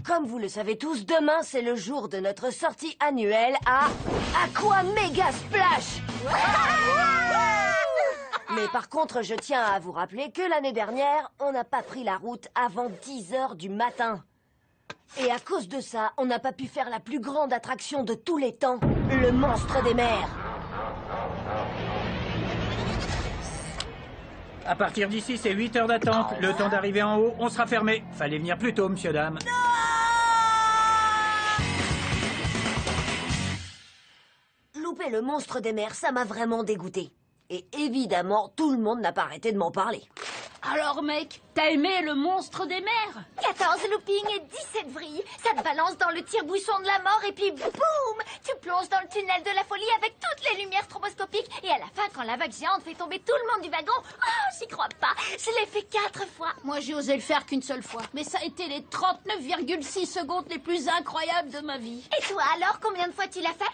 Comme vous le savez tous, demain c'est le jour de notre sortie annuelle à Aqua Mega Splash. Mais par contre, je tiens à vous rappeler que l'année dernière, on n'a pas pris la route avant 10 heures du matin. Et à cause de ça, on n'a pas pu faire la plus grande attraction de tous les temps, le monstre des mers. À partir d'ici, c'est 8 heures d'attente. Le temps d'arriver en haut, on sera fermé. Fallait venir plus tôt, monsieur, dame. Louper le monstre des mers, ça m'a vraiment dégoûté. Et évidemment, tout le monde n'a pas arrêté de m'en parler. Alors mec, t'as aimé le monstre des mers? 14 loopings et 17 vrilles. Ça te balance dans le tire-bouchon de la mort et puis boum! Tu plonges dans le tunnel de la folie avec toutes les lumières stroboscopiques. Et à la fin, quand la vague géante fait tomber tout le monde du wagon, oh, j'y crois pas. Je l'ai fait 4 fois. Moi, j'ai osé le faire qu'une seule fois. Mais ça a été les 39,6 secondes les plus incroyables de ma vie. Et toi alors, combien de fois tu l'as fait?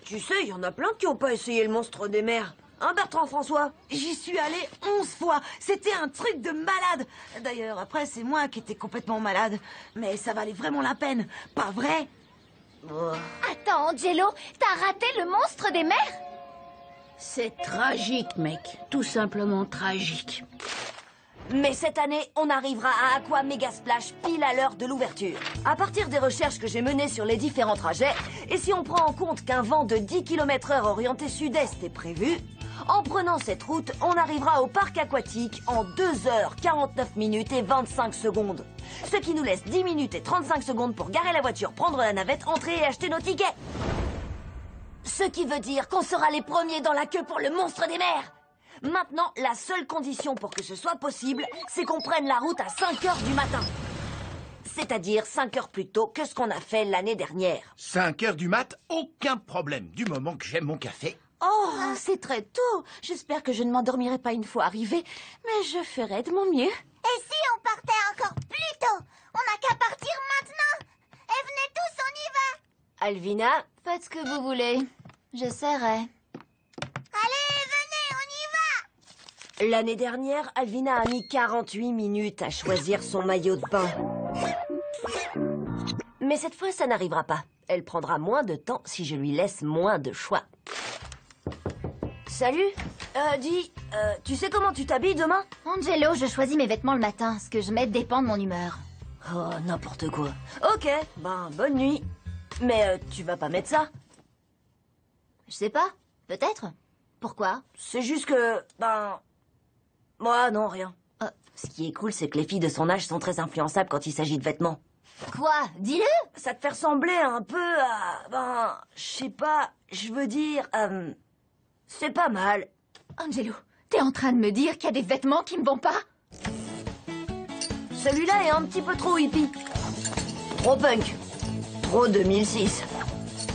Tu sais, il y en a plein qui n'ont pas essayé le monstre des mers. Hein, Bertrand François? J'y suis allée 11 fois. C'était un truc de malade. D'ailleurs, après, c'est moi qui étais complètement malade. Mais ça valait vraiment la peine. Pas vrai? Attends, Angelo, t'as raté le monstre des mers? C'est tragique, mec. Tout simplement tragique. Mais cette année, on arrivera à Aqua Mega Splash pile à l'heure de l'ouverture. À partir des recherches que j'ai menées sur les différents trajets, et si on prend en compte qu'un vent de 10 km/h orienté sud-est est prévu, en prenant cette route, on arrivera au parc aquatique en 2 heures 49 minutes et 25 secondes. Ce qui nous laisse 10 minutes et 35 secondes pour garer la voiture, prendre la navette, entrer et acheter nos tickets. Ce qui veut dire qu'on sera les premiers dans la queue pour le monstre des mers. Maintenant, la seule condition pour que ce soit possible, c'est qu'on prenne la route à 5 heures du matin. C'est-à-dire 5 heures plus tôt que ce qu'on a fait l'année dernière. 5 heures du mat, aucun problème, du moment que j'aime mon café. Oh, c'est très tôt. J'espère que je ne m'endormirai pas une fois arrivée, mais je ferai de mon mieux. Et si on partait encore plus tôt? On n'a qu'à partir maintenant. Et venez tous, on y va. Alvina, Faites ce que vous voulez. J'essaierai. Allez, venez, on y va. l'année dernière, Alvina a mis 48 minutes à choisir son maillot de bain. Mais cette fois, ça n'arrivera pas. Elle prendra moins de temps si je lui laisse moins de choix. Salut. Dis, tu sais comment tu t'habilles demain? Angelo, je choisis mes vêtements le matin. Ce que je mets dépend de mon humeur. Oh, n'importe quoi. Ok, ben, bonne nuit. Mais tu vas pas mettre ça? Je sais pas. Peut-être. Pourquoi? C'est juste que, ben... Moi, non, rien. Ce qui est cool, c'est que les filles de son âge sont très influençables quand il s'agit de vêtements. Quoi? Dis-le! Ça te fait ressembler un peu à... Ben, je sais pas, je veux dire... c'est pas mal. Angelo, t'es en train de me dire qu'il y a des vêtements qui me vont pas? Celui-là est un petit peu trop hippie. Trop punk. Trop 2006.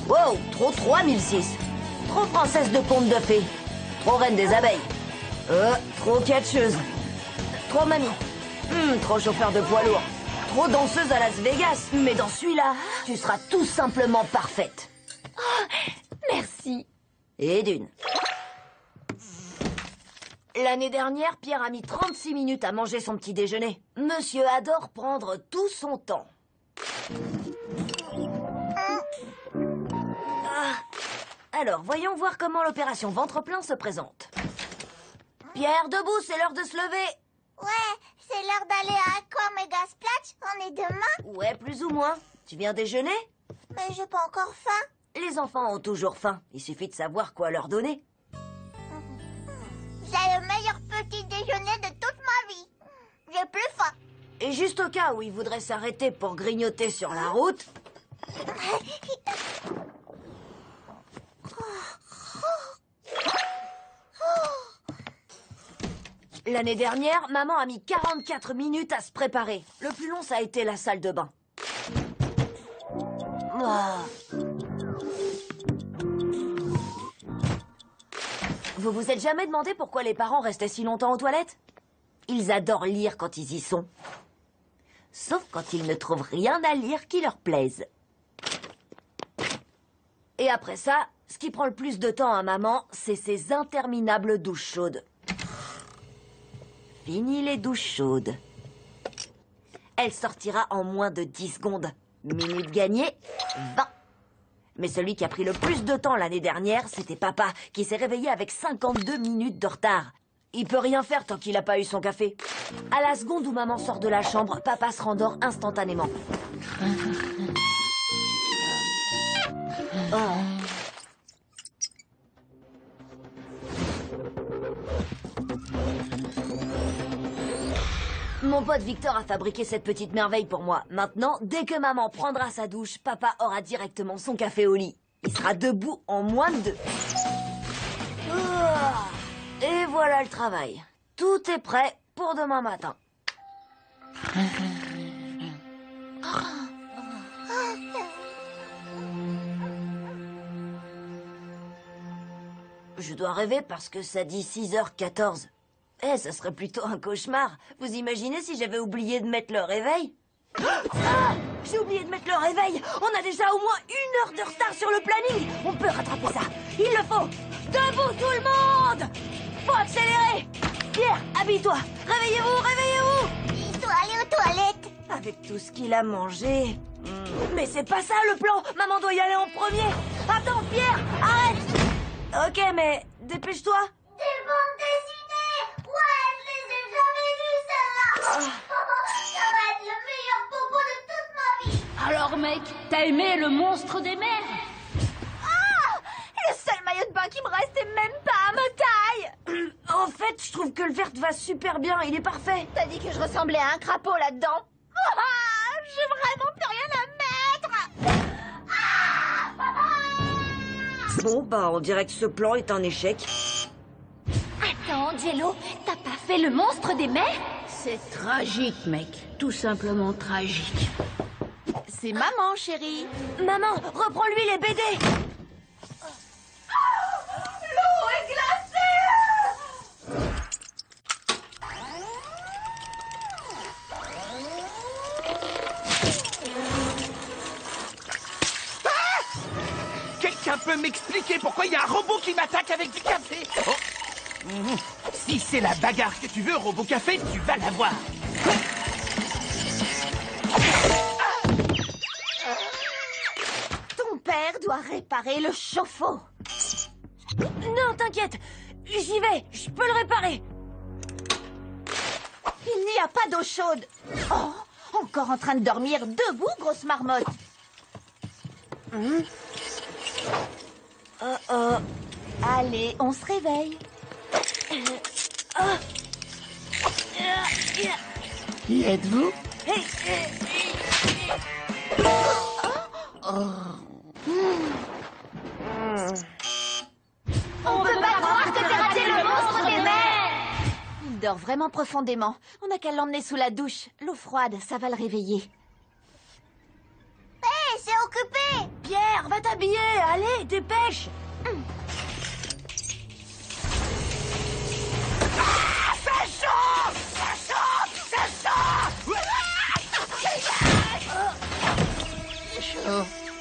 Wow, trop 3006. Trop princesse de conte de fées. Trop reine des abeilles. Trop catcheuse. Trop mamie. Trop chauffeur de poids lourd. Trop danseuse à Las Vegas. Mais dans celui-là, tu seras tout simplement parfaite. Merci. Et d'une. L'année dernière, Pierre a mis 36 minutes à manger son petit déjeuner. Monsieur adore prendre tout son temps. Alors, voyons voir comment l'opération ventre plein se présente. Pierre, debout, c'est l'heure de se lever. Ouais, c'est l'heure d'aller à Aqua Mega Splash. On est demain. Ouais, plus ou moins. Tu viens déjeuner? Mais j'ai pas encore faim. Les enfants ont toujours faim. Il suffit de savoir quoi leur donner. J'ai le meilleur petit déjeuner de toute ma vie. J'ai plus faim. Et juste au cas où ils voudraient s'arrêter pour grignoter sur la route... L'année dernière, maman a mis 44 minutes à se préparer. Le plus long, ça a été la salle de bain. Vous vous êtes jamais demandé pourquoi les parents restaient si longtemps aux toilettes? Ils adorent lire quand ils y sont. Sauf quand ils ne trouvent rien à lire qui leur plaise. Et après ça, ce qui prend le plus de temps à maman, c'est ces interminables douches chaudes. Fini les douches chaudes. Elle sortira en moins de 10 secondes. Minutes gagnées, 20. Mais celui qui a pris le plus de temps l'année dernière, c'était papa, qui s'est réveillé avec 52 minutes de retard. Il peut rien faire tant qu'il n'a pas eu son café. À la seconde où maman sort de la chambre, papa se rendort instantanément. Oh. Mon pote Victor a fabriqué cette petite merveille pour moi. Maintenant, dès que maman prendra sa douche, papa aura directement son café au lit. Il sera debout en moins de 2. Et voilà le travail. Tout est prêt pour demain matin. Je dois rêver parce que ça dit 6h14. Eh, ça serait plutôt un cauchemar. Vous imaginez si j'avais oublié de mettre le réveil? Ah! J'ai oublié de mettre le réveil. On a déjà au moins 1 heure de retard sur le planning. On peut rattraper ça. Il le faut. Debout tout le monde! Faut accélérer. Pierre, habille-toi. Réveillez-vous, réveillez-vous. Il doit aller aux toilettes. Avec tout ce qu'il a mangé. Mais c'est pas ça le plan. Maman doit y aller en premier. Attends, Pierre, arrête. Ok, mais dépêche-toi. Des bandes dessinées. Ouais, je les ai jamais lues, celles-là. Ça va être le meilleur bobo de toute ma vie. Alors, mec, t'as aimé le monstre des mers? Le seul maillot de bain qui me reste est même pas à ma taille. En fait, je trouve que le vert va super bien. Il est parfait. T'as dit que je ressemblais à un crapaud là-dedans. J'ai vraiment plus rien à mettre. Bon, bah, on dirait que ce plan est un échec. Attends, Jello, t'as pas fait le monstre des mers? C'est tragique, mec. Tout simplement tragique. C'est maman, chérie. Maman, reprends-lui les BD. L'eau est glacée. Quelqu'un peut m'expliquer pourquoi il y a un robot qui m'attaque avec du café? Oh. Si c'est la bagarre que tu veux, robot café, tu vas l'avoir. Ton père doit réparer le chauffe-eau. Non, t'inquiète. J'y vais. Je peux le réparer. Il n'y a pas d'eau chaude. Oh, encore en train de dormir debout, grosse marmotte. Allez, on se réveille. Qui êtes-vous? On peut pas croire que t'aies raté le monstre des mers. Il dort vraiment profondément. On n'a qu'à l'emmener sous la douche. L'eau froide, ça va le réveiller. Hé, c'est occupé. Pierre, va t'habiller. Allez, dépêche.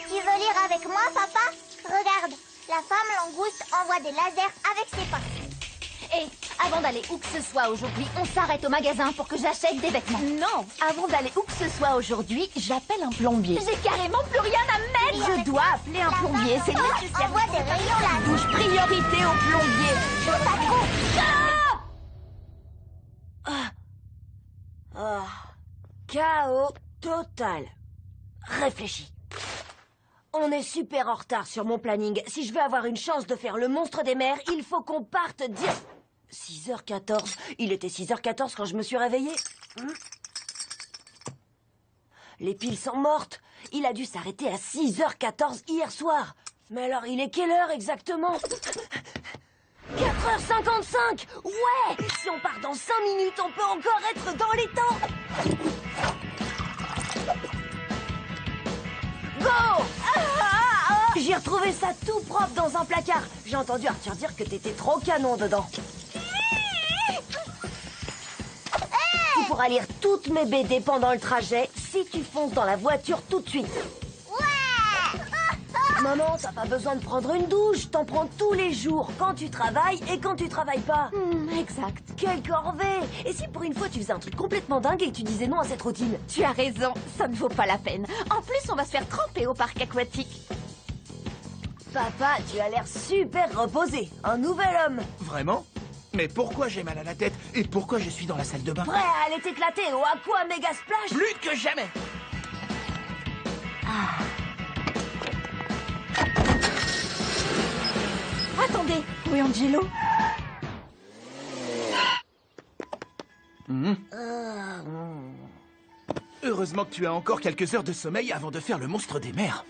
Tu veux lire avec moi, papa? Regarde, la femme langouste envoie des lasers avec ses pattes. Et avant d'aller où que ce soit aujourd'hui, on s'arrête au magasin pour que j'achète des vêtements. Non, avant d'aller où que ce soit aujourd'hui, j'appelle un plombier. J'ai carrément plus rien à mettre. Je dois appeler un plombier, c'est nécessaire. Envoie des rayons là. Bouge priorité au plombier. Chaos total. Réfléchis. On est super en retard sur mon planning. Si je veux avoir une chance de faire le monstre des mers, il faut qu'on parte 6h14. Il était 6h14 quand je me suis réveillée. Les piles sont mortes. Il a dû s'arrêter à 6h14 hier soir. Mais alors, il est quelle heure exactement? 4h55. Ouais. Si on part dans 5 minutes, on peut encore être dans les temps. Go! J'ai retrouvé ça tout propre dans un placard. J'ai entendu Arthur dire que t'étais trop canon dedans. Tu pourras lire toutes mes BD pendant le trajet si tu fonces dans la voiture tout de suite. Ouais. Maman, t'as pas besoin de prendre une douche. T'en prends tous les jours, quand tu travailles et quand tu travailles pas. Exact. Quelle corvée! Et si pour une fois tu faisais un truc complètement dingue et que tu disais non à cette routine? Tu as raison, ça ne vaut pas la peine. En plus, on va se faire tremper au parc aquatique. Papa, tu as l'air super reposé. Un nouvel homme. Vraiment? Mais pourquoi j'ai mal à la tête? Et pourquoi je suis dans la salle de bain? Prêt à aller t'éclater au Aqua Mega Splash? Plus que jamais! Attendez, oui, Angelo. Heureusement que tu as encore quelques heures de sommeil avant de faire le monstre des mers.